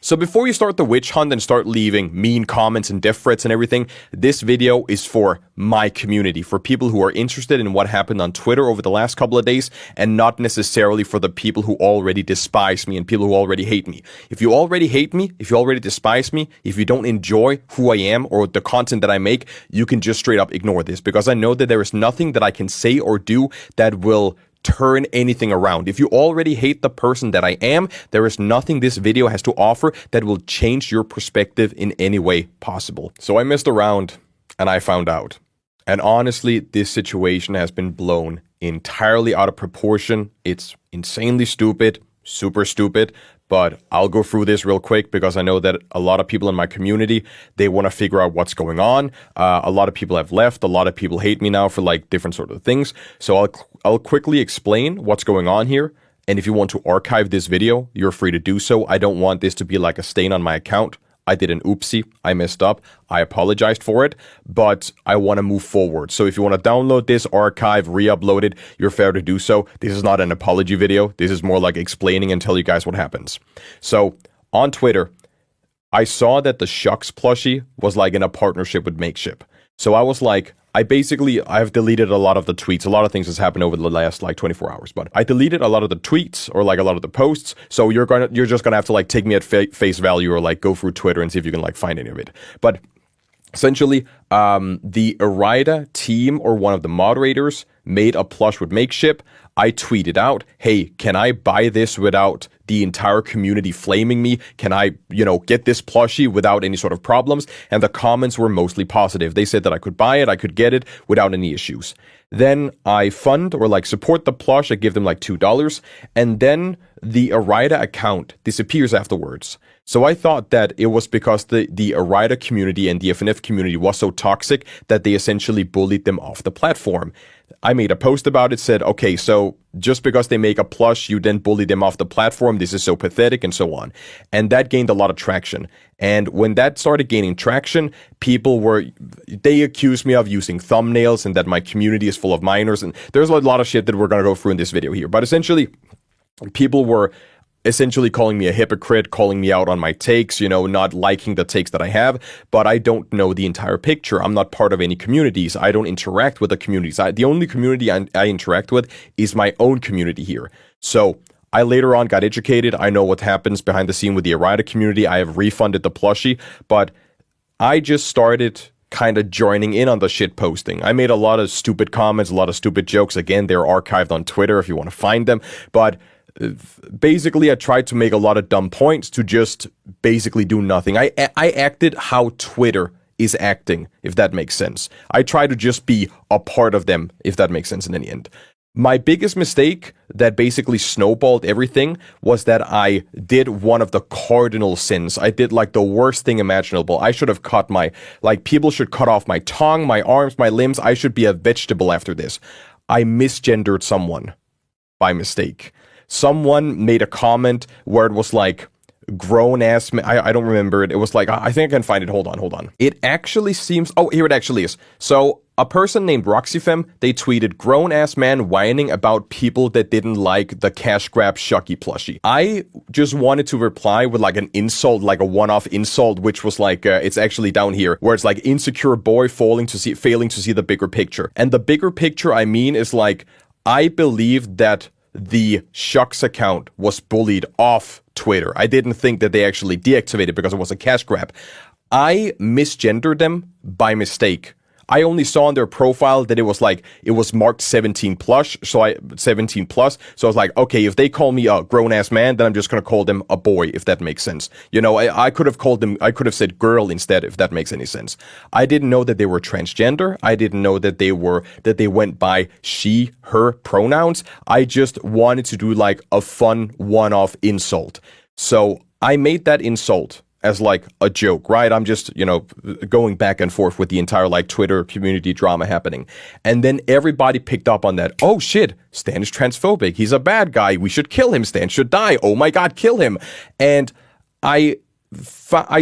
So before you start the witch hunt and start leaving mean comments and death threats and everything, this video is for my community, for people who are interested in what happened on Twitter over the last couple of days, and not necessarily for the people who already despise me and people who already hate me. If you already hate me, if you already despise me, if you don't enjoy who I am or the content that I make, you can just straight up ignore this, because I know that there is nothing that I can say or do that will turn anything around. If you already hate the person that I am, there is nothing this video has to offer that will change your perspective in any way possible. So I messed around and I found out. And honestly, this situation has been blown entirely out of proportion. It's insanely stupid, super stupid. But I'll go through this real quick because I know that a lot of people in my community, they want to figure out what's going on. A lot of people have left. A lot of people hate me now for like different sort of things. So I'll quickly explain what's going on here. And if you want to archive this video, you're free to do so. I don't want this to be like a stain on my account. I did an oopsie. I messed up. I apologized for it, but I want to move forward. So if you want to download this, archive, re-upload it, you're fair to do so. This is not an apology video. This is more like explaining and tell you guys what happens. So on Twitter, I saw that the Shucks plushie was like in a partnership with Makeship. So I was like, I've deleted a lot of the tweets. A lot of things has happened over the last like 24 hours, but I deleted a lot of the tweets or like a lot of the posts. So you're just gonna have to like take me at face value or like go through Twitter and see if you can like find any of it. But essentially, the Erida team or one of the moderators made a plush with Makeship. I tweeted out, hey, can I buy this without the entire community flaming me? Can I, get this plushie without any sort of problems? And the comments were mostly positive. They said that I could buy it, I could get it without any issues. Then I fund or like support the plush. I give them like $2. And then the Erida account disappears afterwards. So I thought that it was because the Erida community and the FNF community was so toxic that they essentially bullied them off the platform. I made a post about it, said, okay, so just because they make a plush, you then bully them off the platform. This is so pathetic and so on. And that gained a lot of traction. And when that started gaining traction, they accused me of using thumbnails and that my community is full of minors. And there's a lot of shit that we're going to go through in this video here. But essentially, people were essentially calling me a hypocrite, calling me out on my takes, not liking the takes that I have, but I don't know the entire picture. I'm not part of any communities. I don't interact with the communities. The only community I interact with is my own community here. So I later on got educated. I know what happens behind the scene with the Erida community. I have refunded the plushie, but I just started kind of joining in on the shit posting. I made a lot of stupid comments, a lot of stupid jokes. Again, they're archived on Twitter if you want to find them, but basically I tried to make a lot of dumb points to just basically do nothing. I acted how Twitter is acting, if that makes sense. I try to just be a part of them, if that makes sense in any end. My biggest mistake that basically snowballed everything was that I did one of the cardinal sins. I did like the worst thing imaginable. I should have people should cut off my tongue, my arms, my limbs. I should be a vegetable after this. I misgendered someone by mistake. Someone made a comment where it was like grown ass man. I don't remember it. It was like, I think I can find it. Hold on. It actually seems, here it actually is. So a person named RoxyFem, they tweeted grown ass man whining about people that didn't like the cash grab Shucky plushie. I just wanted to reply with like an insult, like a one-off insult, which was like, it's actually down here where it's like insecure boy failing to see the bigger picture. And the bigger picture I mean is like, I believe that the Shucks account was bullied off Twitter. I didn't think that they actually deactivated because it was a cash grab. I misgendered them by mistake. I only saw on their profile that it was marked 17 plus. So I was like, okay, if they call me a grown ass man, then I'm just gonna call them a boy, if that makes sense. I could have said girl instead, if that makes any sense. I didn't know that they were transgender. I didn't know that they went by she, her pronouns. I just wanted to do like a fun one-off insult. So I made that insult as like a joke, right? I'm just, going back and forth with the entire like Twitter community drama happening. And then everybody picked up on that. Oh shit, Stan is transphobic. He's a bad guy. We should kill him. Stan should die. Oh my God, kill him. And I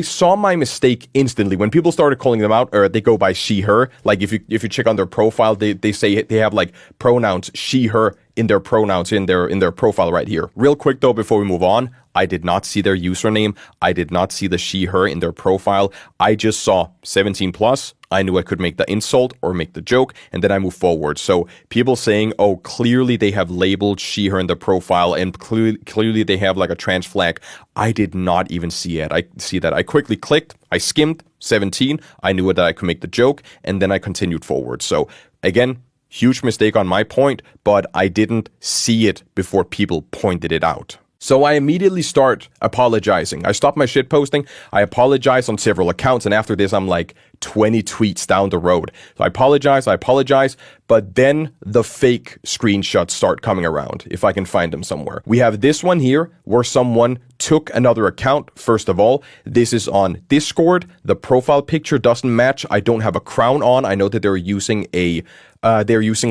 saw my mistake instantly when people started calling them out, or they go by she, her. Like if you check on their profile, they say they have like pronouns she, her in their pronouns in their profile right here. Real quick though, before we move on, I did not see their username. I did not see the she, her in their profile. I just saw 17 plus. I knew I could make the insult or make the joke, and then I move forward. So people saying, oh, clearly they have labeled she, her in the profile, and clearly they have like a trans flag. I did not even see it. I see that. I quickly clicked. I skimmed 17. I knew that I could make the joke, and then I continued forward. So again, huge mistake on my point, but I didn't see it before people pointed it out. So I immediately start apologizing. I stop my shit posting. I apologize on several accounts. And after this, I'm like 20 tweets down the road. So I apologize. But then the fake screenshots start coming around, if I can find them somewhere. We have this one here where someone took another account. First of all, this is on Discord. The profile picture doesn't match. I don't have a crown on. I know that they're using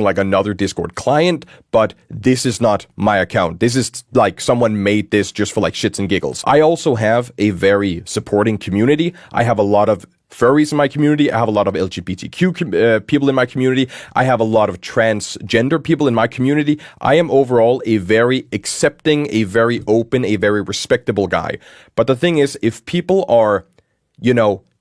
like another Discord client, but this is not my account. This is like someone made this just for like shits and giggles. I also have a very supporting community. I have a lot of furries in my community. I have a lot of LGBTQ people in my community. I have a lot of transgender people in my community. I am overall a very accepting, a very open, a very respectable guy. But the thing is, if people are,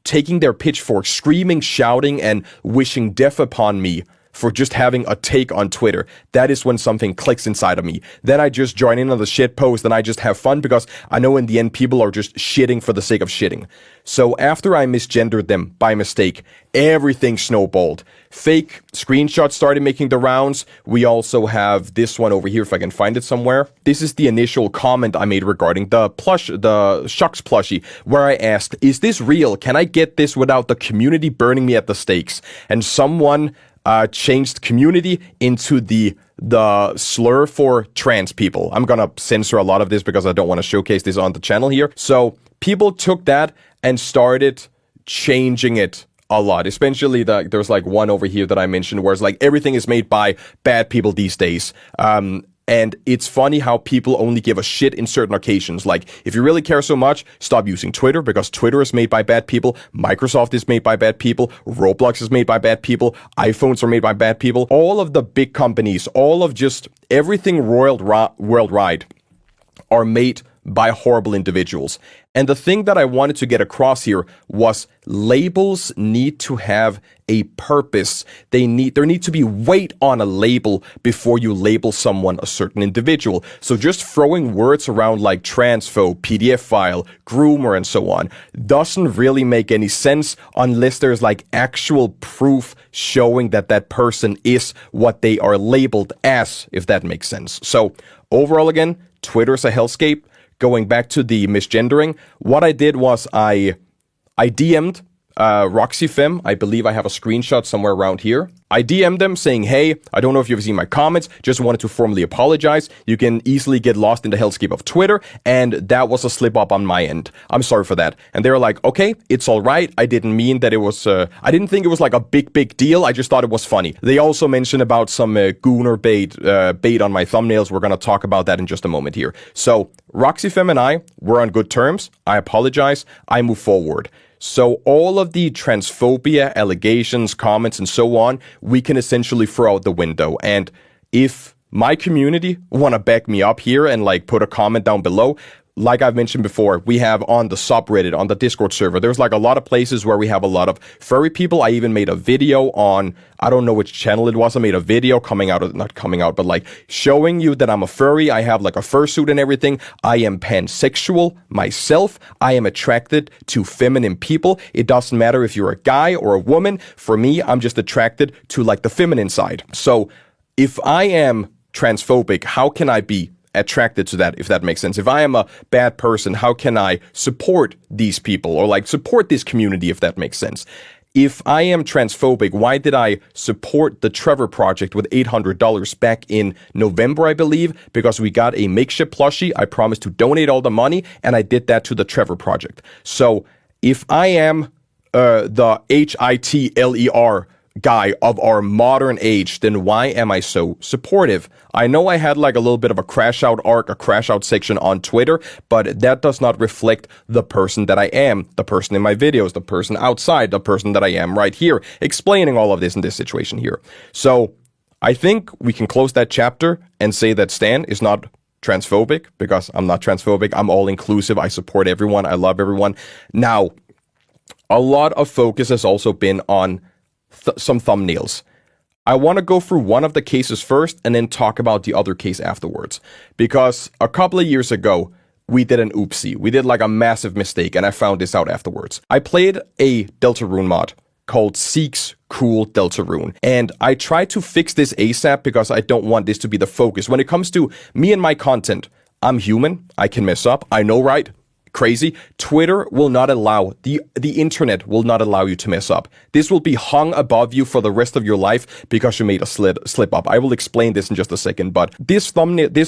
taking their pitchforks, screaming, shouting, and wishing death upon me for just having a take on Twitter, that is when something clicks inside of me. Then I just join in on the shit post and I just have fun because I know in the end people are just shitting for the sake of shitting. So after I misgendered them by mistake, everything snowballed. Fake screenshots started making the rounds. We also have this one over here, if I can find it somewhere. This is the initial comment I made regarding the Shucks plushie, where I asked, is this real? Can I get this without the community burning me at the stakes? And someone changed community into the slur for trans people. I'm gonna censor a lot of this because I don't want to showcase this on the channel here. So people took that and started changing it a lot. Especially there's like one over here that I mentioned where it's like everything is made by bad people these days. And it's funny how people only give a shit in certain occasions. Like, if you really care so much, stop using Twitter because Twitter is made by bad people. Microsoft is made by bad people. Roblox is made by bad people. iPhones are made by bad people. All of the big companies, all of just everything worldwide are made by horrible individuals. And the thing that I wanted to get across here was labels need to have a purpose. There need to be weight on a label before you label someone a certain individual. So just throwing words around like transphobe, PDF file, groomer, and so on doesn't really make any sense unless there's like actual proof showing that that person is what they are labeled as, if that makes sense. So overall, again, Twitter's a hellscape. Going back to the misgendering, what I did was I DM'd Roxy Femme. I believe I have a screenshot somewhere around here. I DM'd them saying, hey, I don't know if you've seen my comments, just wanted to formally apologize. You can easily get lost in the hellscape of Twitter, and that was a slip up on my end. I'm sorry for that. And they were like, okay, it's all right. I didn't mean that it was, I didn't think it was like a big deal. I just thought it was funny. They also mentioned about some gooner bait on my thumbnails. We're going to talk about that in just a moment here. So Roxy Femme and I were on good terms. I apologize. I move forward. So all of the transphobia allegations, comments, and so on, we can essentially throw out the window. And if my community want to back me up here and like put a comment down below, like I've mentioned before, we have on the subreddit, on the Discord server, there's like a lot of places where we have a lot of furry people. I even made a video on, I don't know which channel it was. I made a video but like showing you that I'm a furry. I have like a fursuit and everything. I am pansexual myself. I am attracted to feminine people. It doesn't matter if you're a guy or a woman. For me, I'm just attracted to like the feminine side. So if I am transphobic, how can I be attracted to that, if that makes sense? If I am a bad person, how can I support these people or like support this community, if that makes sense? If I am transphobic, why did I support the Trevor Project with $800 back in November, I believe? Because we got a makeshift plushie. I promised to donate all the money, and I did that to the Trevor Project. So if I am the HITLER guy of our modern age, then why am I so supportive? I know I had like a little bit of a crash out arc, a crash out section on Twitter, but that does not reflect the person that I am, the person in my videos, the person outside, the person that I am right here, explaining all of this in this situation here. So I think we can close that chapter and say that Stan is not transphobic, because I'm not transphobic. I'm all inclusive. I support everyone. I love everyone. Now, a lot of focus has also been on some thumbnails. I want to go through one of the cases first and then talk about the other case afterwards. Because a couple of years ago, we did an oopsie. We did like a massive mistake, and I found this out afterwards. I played a Deltarune mod called Seek's Cool Deltarune, and I tried to fix this ASAP because I don't want this to be the focus. When it comes to me and my content, I'm human. I can mess up. I know, right? Crazy. Twitter will not allow, the internet will not allow you to mess up. This will be hung above you for the rest of your life because you made a slip up. I will explain this in just a second, but this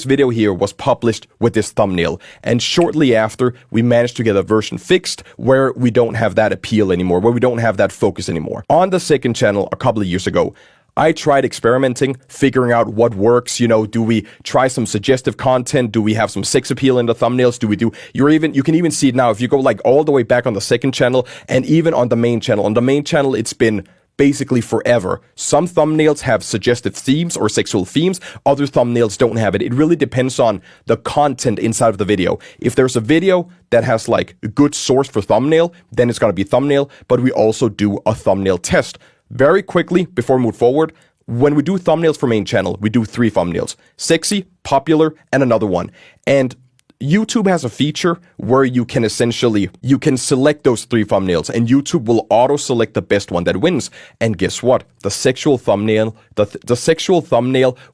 video here was published with this thumbnail, and shortly after, we managed to get a version fixed where we don't have that appeal anymore, where we don't have that focus anymore. On the second channel a couple of years ago, I tried experimenting, figuring out what works. You know, do we try some suggestive content? Do we have some sex appeal in the thumbnails? You can even see it now if you go like all the way back on the second channel and even on the main channel. On the main channel, it's been basically forever. Some thumbnails have suggestive themes or sexual themes. Other thumbnails don't have it. It really depends on the content inside of the video. If there's a video that has like a good source for thumbnail, then it's going to be thumbnail, but we also do a thumbnail test. Very quickly, before we move forward, when we do thumbnails for main channel, we do 3 thumbnails. Sexy, popular, and another one. And YouTube has a feature where you can select those 3 thumbnails, and YouTube will auto-select the best one that wins. And guess what? The sexual thumbnail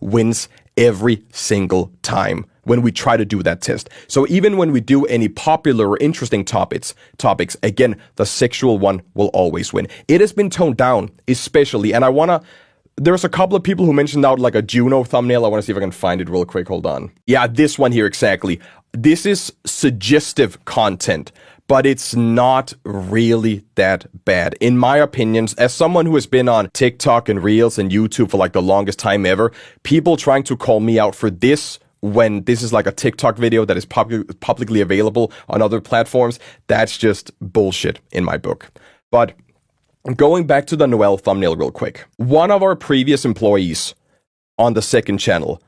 wins every single time when we try to do that test. So even when we do any popular or interesting topics, again, the sexual one will always win. It has been toned down, especially, and there's a couple of people who mentioned out like a Juno thumbnail. I want to see if I can find it real quick. Hold on. Yeah, this one here, exactly. This is suggestive content, but it's not really that bad. In my opinions, as someone who has been on TikTok and Reels and YouTube for like the longest time ever, people trying to call me out for this when this is like a TikTok video that is publicly available on other platforms, that's just bullshit in my book. But going back to the Noelle thumbnail real quick. One of our previous employees on the second channel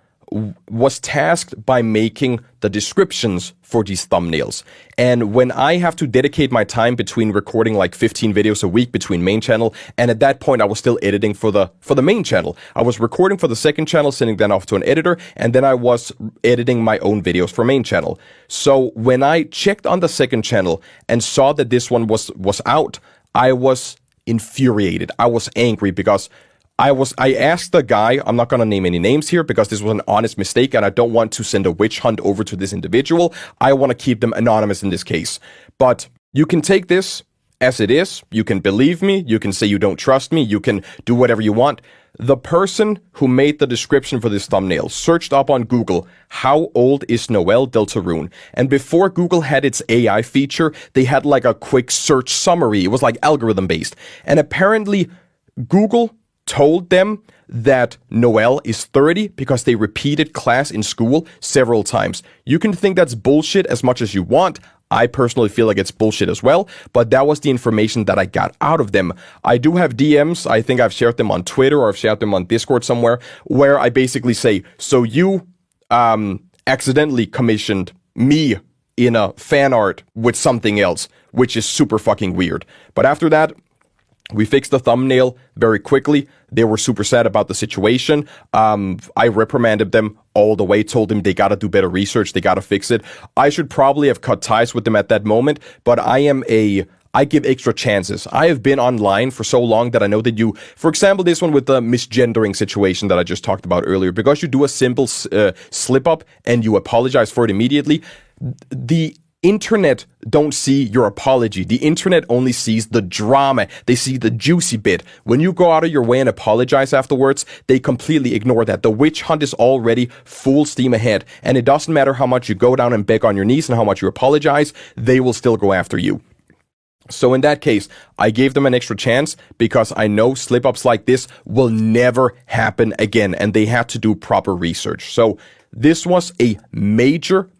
was tasked by making the descriptions for these thumbnails. And when I have to dedicate my time between recording like 15 videos a week between main channel, and at that point I was still editing for the main channel. I was recording for the second channel, sending that off to an editor, and then I was editing my own videos for main channel. So when I checked on the second channel and saw that this one was out, I was infuriated. I was angry because I asked the guy, I'm not going to name any names here because this was an honest mistake and I don't want to send a witch hunt over to this individual. I want to keep them anonymous in this case. But you can take this as it is. You can believe me. You can say you don't trust me. You can do whatever you want. The person who made the description for this thumbnail searched up on Google, how old is Noelle Deltarune? And before Google had its AI feature, they had like a quick search summary. It was like algorithm based. And apparently Google told them that Noelle is 30 because they repeated class in school several times. You can think that's bullshit as much as you want. I personally feel like it's bullshit as well, but that was the information that I got out of them. I do have DMs. I think I've shared them on Twitter or I've shared them on Discord somewhere where I basically say, so you accidentally commissioned me in a fan art with something else, which is super fucking weird. But after that, we fixed the thumbnail very quickly. They were super sad about the situation. I reprimanded them all the way, told them they gotta do better research, they gotta fix it. I should probably have cut ties with them at that moment, but I give extra chances. I have been online for so long that I know that for example, this one with the misgendering situation that I just talked about earlier, because you do a simple slip up and you apologize for it immediately, the internet don't see your apology. The internet only sees the drama. They see the juicy bit. When you go out of your way and apologize afterwards, they completely ignore that. The witch hunt is already full steam ahead. And it doesn't matter how much you go down and beg on your knees and how much you apologize, they will still go after you. So in that case, I gave them an extra chance because I know slip-ups like this will never happen again, and they had to do proper research. So This was a major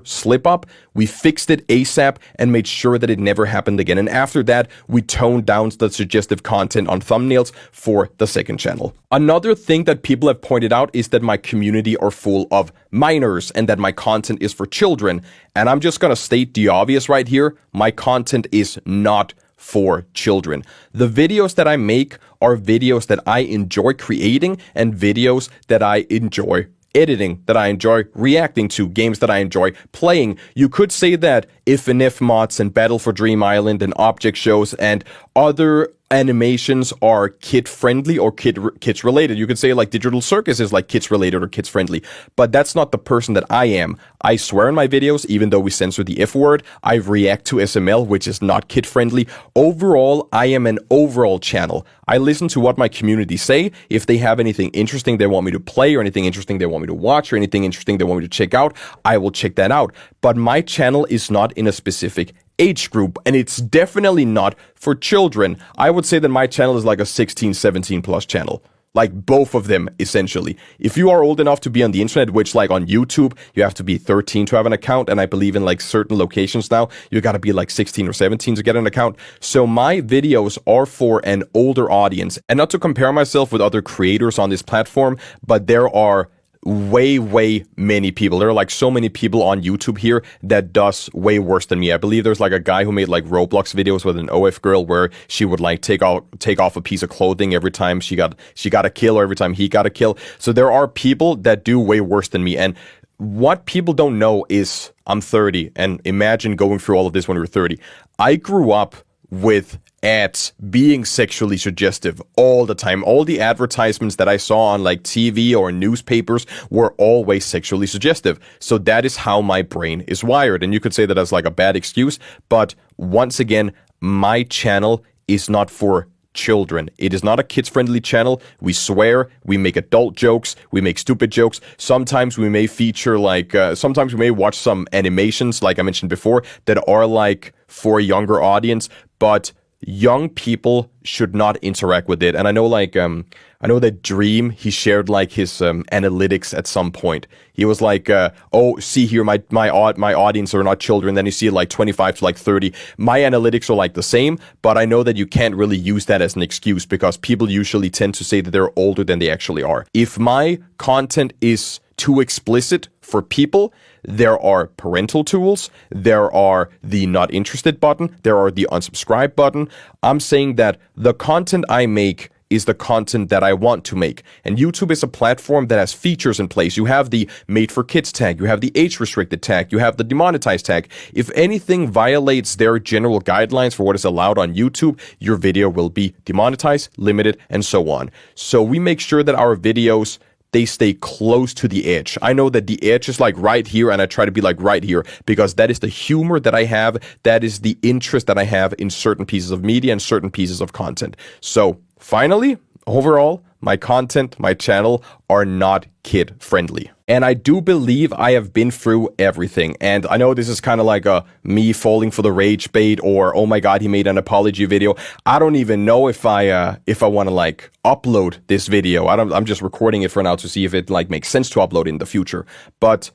slip up. We fixed it ASAP and made sure that it never happened again. And after that, we toned down the suggestive content on thumbnails for the second channel. Another thing that people have pointed out is that my community are full of minors and that my content is for children. And I'm just gonna state the obvious right here. My content is not for children. The videos that I make are videos that I enjoy creating and videos that I enjoy editing, that I enjoy reacting to, games that I enjoy playing. You could say that If and If mods and Battle for Dream Island and object shows and other animations are kid-friendly or kids-related. You could say like Digital Circus is like kids-related or kids-friendly, but that's not the person that I am. I swear in my videos, even though we censor the F word, I react to SML, which is not kid-friendly. Overall, I am an overall channel. I listen to what my community say. If they have anything interesting they want me to play or anything interesting they want me to watch or anything interesting they want me to check out, I will check that out. But my channel is not in a specific age group, and it's definitely not for children. I would say that my channel is like a 16, 17 plus channel. Like both of them, essentially. If you are old enough to be on the internet, which like on YouTube, you have to be 13 to have an account, and I believe in like certain locations now, you gotta be like 16 or 17 to get an account. So my videos are for an older audience. And not to compare myself with other creators on this platform, but there are way many people. There are like so many people on YouTube here that does way worse than me. I believe there's like a guy who made like Roblox videos with an OF girl where she would like take off a piece of clothing every time she got a kill or every time he got a kill. So there are people that do way worse than me. And what people don't know is I'm 30, and imagine going through all of this when you're 30. I grew up with ads being sexually suggestive all the time. All the advertisements that I saw on like TV or newspapers were always sexually suggestive. So that is how my brain is wired. And you could say that as like a bad excuse, but once again, my channel is not for children. It is not a kids-friendly channel. We swear, we make adult jokes, we make stupid jokes. Sometimes we may feature like, sometimes we may watch some animations, like I mentioned before, that are like for a younger audience, but young people should not interact with it. And I know like, I know that Dream, he shared like his analytics at some point. He was like, oh, see here, my audience are not children. Then you see like 25 to like 30. My analytics are like the same, but I know that you can't really use that as an excuse because people usually tend to say that they're older than they actually are. If my content is too explicit for people, there are parental tools, there are the not interested button, there are the unsubscribe button. I'm saying that the content I make is the content that I want to make. And YouTube is a platform that has features in place. You have the made for kids tag, you have the age restricted tag, you have the demonetized tag. If anything violates their general guidelines for what is allowed on YouTube, your video will be demonetized, limited, and so on. So we make sure that our videos, they stay close to the edge. I know that the edge is like right here, and I try to be like right here because that is the humor that I have. That is the interest that I have in certain pieces of media and certain pieces of content. So finally, overall, my content, my channel are not kid friendly. And I do believe I have been through everything. And I know this is kind of like a me falling for the rage bait or, oh my God, he made an apology video. I don't even know if I want to like upload this video. I'm just recording it for now to see if it like makes sense to upload in the future. But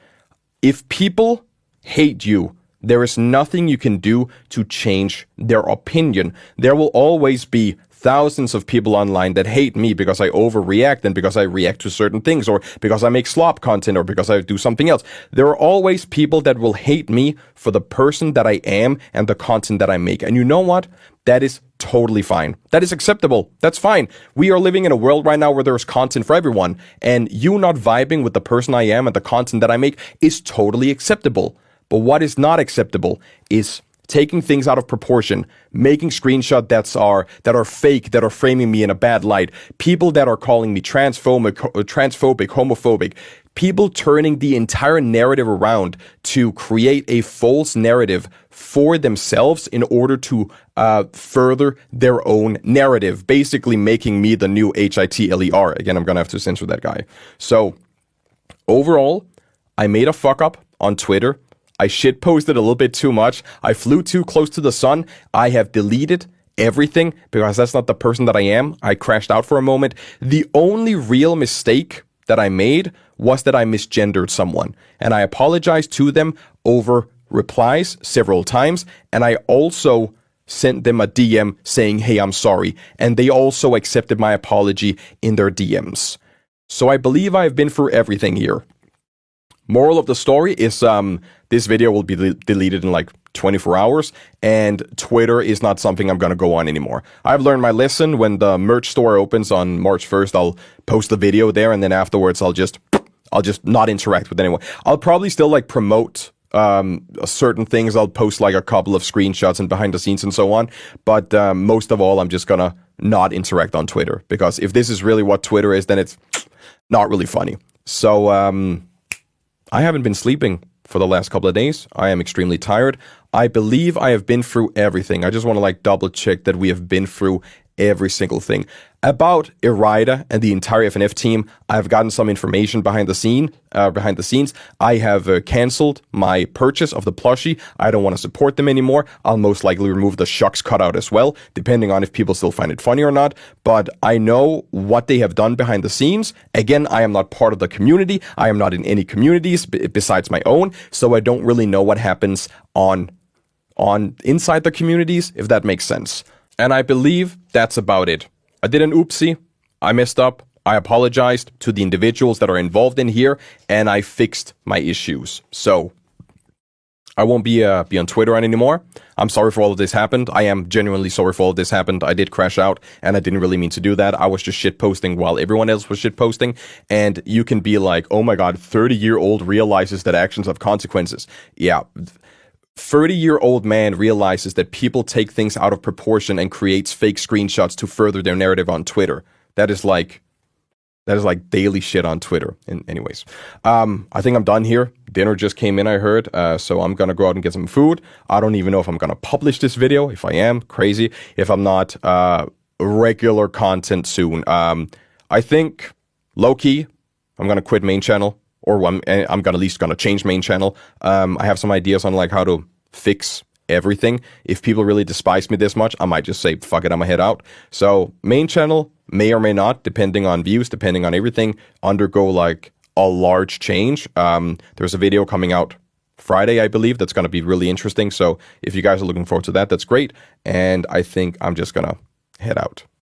if people hate you, there is nothing you can do to change their opinion. There will always be thousands of people online that hate me because I overreact and because I react to certain things or because I make slop content or because I do something else. There are always people that will hate me for the person that I am and the content that I make. And you know what? That is totally fine. That is acceptable. That's fine. We are living in a world right now where there's content for everyone. And you not vibing with the person I am and the content that I make is totally acceptable. But what is not acceptable is taking things out of proportion, making screenshots that are fake, that are framing me in a bad light, people that are calling me transphobic, homophobic, people turning the entire narrative around to create a false narrative for themselves in order to further their own narrative, basically making me the new Hitler. Again, I'm gonna have to censor that guy. So overall, I made a fuck up on Twitter. I shitposted a little bit too much. I flew too close to the sun. I have deleted everything because that's not the person that I am. I crashed out for a moment. The only real mistake that I made was that I misgendered someone. And I apologized to them over replies several times. And I also sent them a DM saying, hey, I'm sorry. And they also accepted my apology in their DMs. So I believe I've been through everything here. Moral of the story is this video will be deleted in like 24 hours, and Twitter is not something I'm going to go on anymore. I've learned my lesson. When the merch store opens on March 1st, I'll post the video there, and then afterwards I'll just not interact with anyone. I'll probably still like promote certain things. I'll post like a couple of screenshots and behind the scenes and so on, but most of all, I'm just gonna not interact on Twitter, because if this is really what Twitter is, then it's not really funny. So I haven't been sleeping for the last couple of days. I am extremely tired. I believe I have been through everything. I just want to like double check that we have been through every single thing. About Erida and the entire FNF team, I've gotten some information behind the scenes. I have canceled my purchase of the plushie. I don't want to support them anymore. I'll most likely remove the shucks cutout as well, depending on if people still find it funny or not. But I know what they have done behind the scenes. Again, I am not part of the community. I am not in any communities besides my own, so I don't really know what happens on inside the communities, if that makes sense. And I believe that's about it. I did an oopsie. I messed up. I apologized to the individuals that are involved in here, and I fixed my issues. So I won't be on Twitter anymore. I'm sorry for all of this happened. I am genuinely sorry for all of this happened. I did crash out, and I didn't really mean to do that. I was just shitposting while everyone else was shitposting. And you can be like, oh my god, 30-year-old realizes that actions have consequences. Yeah. 30-year-old man realizes that people take things out of proportion and creates fake screenshots to further their narrative on Twitter. That is like daily shit on Twitter. Anyways, I think I'm done here. Dinner just came in, I heard, so I'm gonna go out and get some food. I don't even know if I'm gonna publish this video. If I am, crazy. If I'm not, regular content soon. I think, low-key, I'm gonna quit main channel. Or I'm gonna at least change main channel. I have some ideas on like how to fix everything. If people really despise me this much, I might just say, fuck it, I'm gonna head out. So main channel may or may not, depending on views, depending on everything, undergo like a large change. There's a video coming out Friday, I believe, that's gonna be really interesting. So if you guys are looking forward to that, that's great. And I think I'm just gonna head out.